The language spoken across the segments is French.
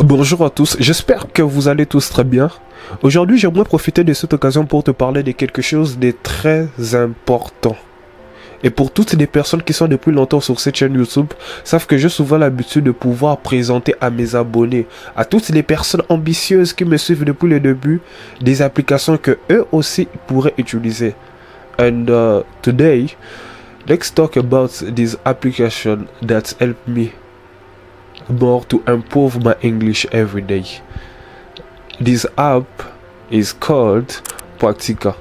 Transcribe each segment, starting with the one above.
Bonjour à tous, j'espère que vous allez tous très bien. Aujourd'hui, j'aimerais profiter de cette occasion pour te parler de quelque chose de très important. Et pour toutes les personnes qui sont depuis longtemps sur cette chaîne YouTube, savent que j'ai souvent l'habitude de pouvoir présenter à mes abonnés, à toutes les personnes ambitieuses qui me suivent depuis le début, des applications que eux aussi pourraient utiliser. And today, let's talk about this application that help me more to improve my English every day. This app is called Practica.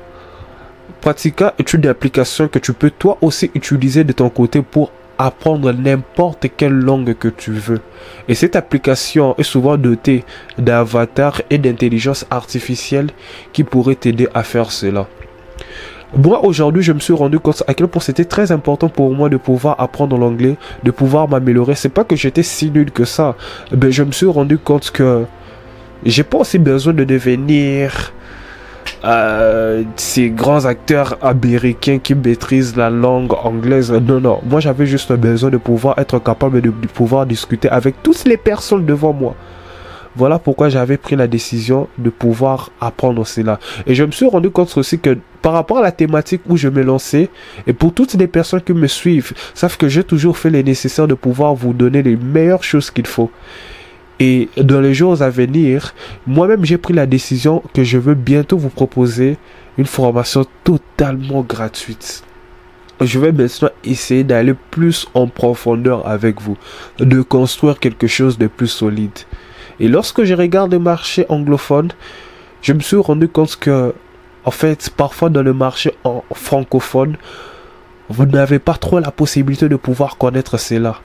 Practica est une application que tu peux toi aussi utiliser de ton côté pour apprendre n'importe quelle langue que tu veux. Et cette application est souvent dotée d'avatars et d'intelligence artificielle qui pourraient t'aider à faire cela. Moi, aujourd'hui, je me suis rendu compte à quel point c'était très important pour moi de pouvoir apprendre l'anglais, de pouvoir m'améliorer. C'est pas que j'étais si nul que ça, mais je me suis rendu compte que j'ai pas aussi besoin de devenir ces grands acteurs américains qui maîtrisent la langue anglaise. Non, non. Moi, j'avais juste besoin de pouvoir être capable de pouvoir discuter avec toutes les personnes devant moi. Voilà pourquoi j'avais pris la décision de pouvoir apprendre cela. Et je me suis rendu compte aussi que par rapport à la thématique où je me lançais, et pour toutes les personnes qui me suivent, savent que j'ai toujours fait les nécessaires de pouvoir vous donner les meilleures choses qu'il faut. Et dans les jours à venir, moi-même j'ai pris la décision que je veux bientôt vous proposer une formation totalement gratuite. Je vais maintenant essayer d'aller plus en profondeur avec vous, de construire quelque chose de plus solide. Et lorsque je regarde le marché anglophone, je me suis rendu compte que, en fait, parfois dans le marché francophone, vous n'avez pas trop la possibilité de pouvoir connaître cela.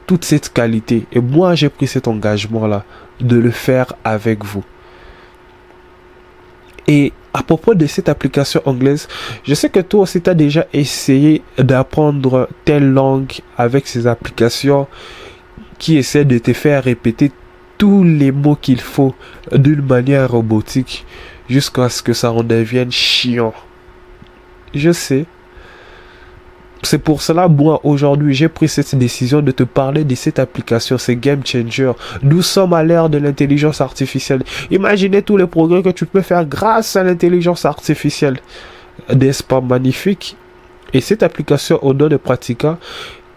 Toute cette qualité. Et moi, j'ai pris cet engagement-là de le faire avec vous. Et à propos de cette application anglaise, je sais que toi aussi, tu as déjà essayé d'apprendre telle langue avec ces applications qui essaient de te faire répéter tous les mots qu'il faut d'une manière robotique jusqu'à ce que ça en devienne chiant. Je sais. C'est pour cela, moi, aujourd'hui, j'ai pris cette décision de te parler de cette application, c'est Game Changer. Nous sommes à l'ère de l'intelligence artificielle. Imaginez tous les progrès que tu peux faire grâce à l'intelligence artificielle. N'est-ce pas magnifique? Et cette application au nom de Practica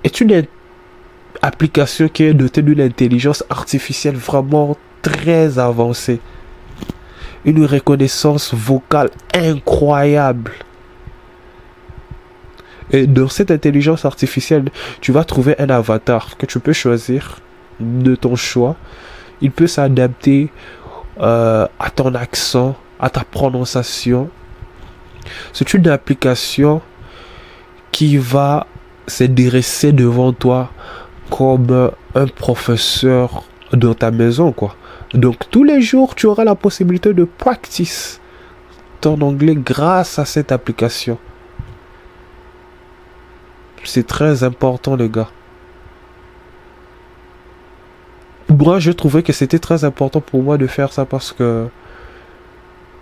est une application qui est dotée d'une intelligence artificielle vraiment très avancée. Une reconnaissance vocale incroyable. Et dans cette intelligence artificielle, tu vas trouver un avatar que tu peux choisir de ton choix. Il peut s'adapter à ton accent, à ta prononciation. C'est une application qui va se dresser devant toi comme un professeur dans ta maison, quoi. Donc tous les jours, tu auras la possibilité de practice ton anglais grâce à cette application. C'est très important, les gars. Moi, je trouvais que c'était très important pour moi de faire ça parce que...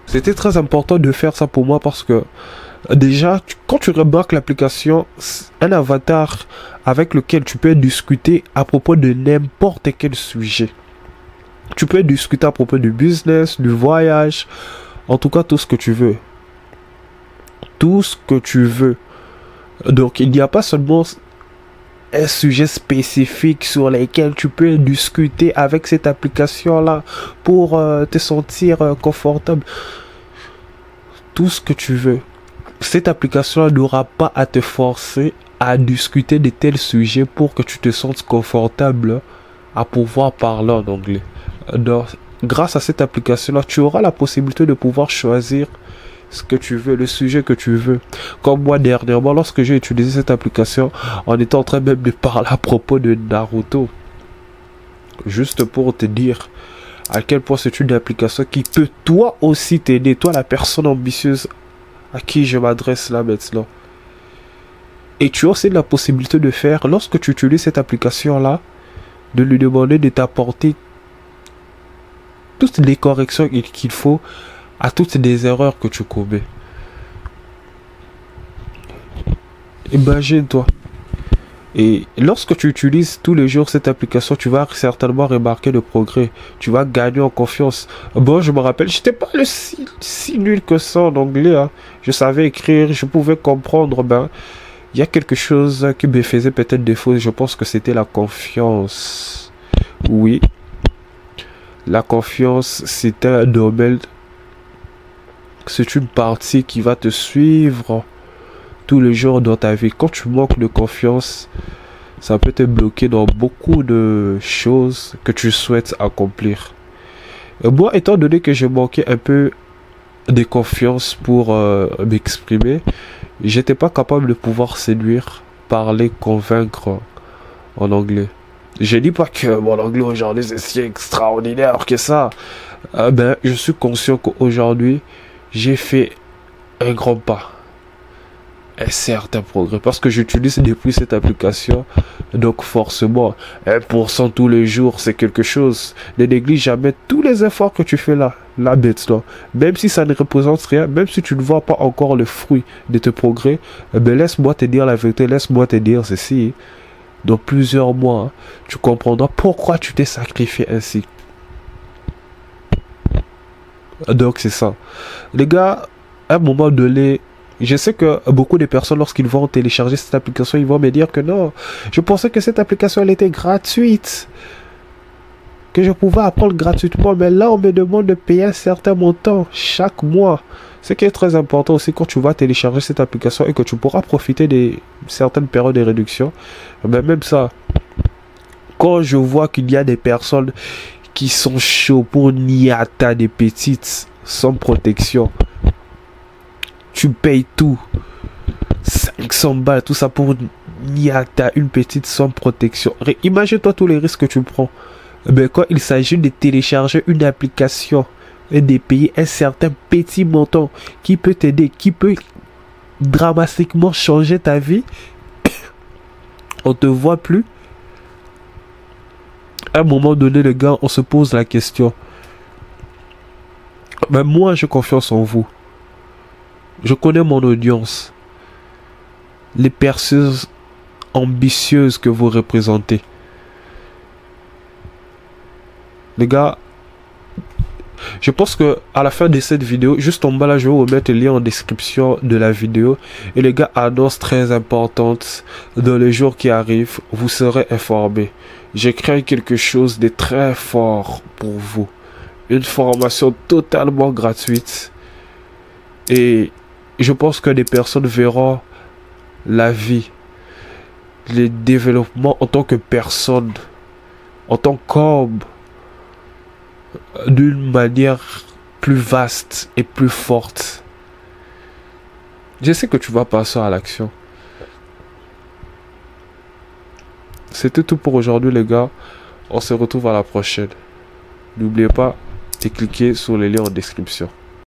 C'était très important de faire ça pour moi parce que... Déjà, quand tu remarques l'application, un avatar avec lequel tu peux discuter à propos de n'importe quel sujet. Tu peux discuter à propos du business, du voyage, en tout cas tout ce que tu veux. Tout ce que tu veux. Donc il n'y a pas seulement un sujet spécifique sur lequel tu peux discuter avec cette application-là pour te sentir confortable. Tout ce que tu veux. Cette application n'aura pas à te forcer à discuter de tels sujets pour que tu te sentes confortable à pouvoir parler en anglais. Donc, grâce à cette application-là, tu auras la possibilité de pouvoir choisir ce que tu veux, le sujet que tu veux. Comme moi dernièrement, lorsque j'ai utilisé cette application, on était en train même de parler à propos de Naruto. Juste pour te dire à quel point c'est une application qui peut toi aussi t'aider, toi la personne ambitieuse à qui je m'adresse là maintenant. Et tu as aussi la possibilité de faire, lorsque tu utilises cette application-là, de lui demander de t'apporter toutes les corrections qu'il faut à toutes les erreurs que tu commets. Imagine-toi. Et lorsque tu utilises tous les jours cette application, tu vas certainement remarquer le progrès. Tu vas gagner en confiance. Bon, je me rappelle, j'étais pas si nul que ça en anglais, hein. Je savais écrire, je pouvais comprendre, ben, il y a quelque chose qui me faisait peut-être défaut. Je pense que c'était la confiance. Oui. La confiance, c'est un domaine. C'est une partie qui va te suivre tous les jours dans ta vie. Quand tu manques de confiance, ça peut te bloquer dans beaucoup de choses que tu souhaites accomplir. Et moi, étant donné que je manquais un peu de confiance pour m'exprimer, j'étais pas capable de pouvoir séduire, parler, convaincre en anglais. Je dis pas que mon anglais aujourd'hui c'est si extraordinaire que ça. Ben, je suis conscient qu'aujourd'hui, j'ai fait un grand pas. Un certain progrès. Parce que j'utilise depuis cette application. Donc forcément, 1% tous les jours, c'est quelque chose. Ne néglige jamais tous les efforts que tu fais là. Là maintenant. Même si ça ne représente rien, même si tu ne vois pas encore le fruit de tes progrès, ben laisse-moi te dire la vérité, laisse-moi te dire ceci. Dans plusieurs mois, tu comprendras pourquoi tu t'es sacrifié ainsi. Donc c'est ça. Les gars, à un moment donné, je sais que beaucoup de personnes, lorsqu'ils vont télécharger cette application, ils vont me dire que non, je pensais que cette application, elle était gratuite. Que je pouvais apprendre gratuitement, mais là, on me demande de payer un certain montant chaque mois. Ce qui est très important aussi quand tu vas télécharger cette application et que tu pourras profiter de certaines périodes de réduction. Mais même ça, quand je vois qu'il y a des personnes qui sont chauds pour niata des petites sans protection, tu payes tout, 500 balles, tout ça pour niata, une petite sans protection. Imagine-toi tous les risques que tu prends. Ben, quand il s'agit de télécharger une application et de payer un certain petit montant qui peut t'aider, qui peut dramatiquement changer ta vie, on te voit plus. À un moment donné, les gars, on se pose la question. Mais moi, j'ai confiance en vous. Je connais mon audience. Les personnes ambitieuses que vous représentez. Les gars, je pense que à la fin de cette vidéo, juste en bas là, je vais vous mettre le lien en description de la vidéo. Et les gars, annonce très importante. Dans les jours qui arrivent, vous serez informés. J'ai créé quelque chose de très fort pour vous. Une formation totalement gratuite. Et je pense que des personnes verront la vie, les développements en tant que personne, en tant qu'homme, d'une manière plus vaste et plus forte. Je sais que tu vas passer à l'action. C'était tout pour aujourd'hui les gars. On se retrouve à la prochaine. N'oubliez pas de cliquer sur les liens en description.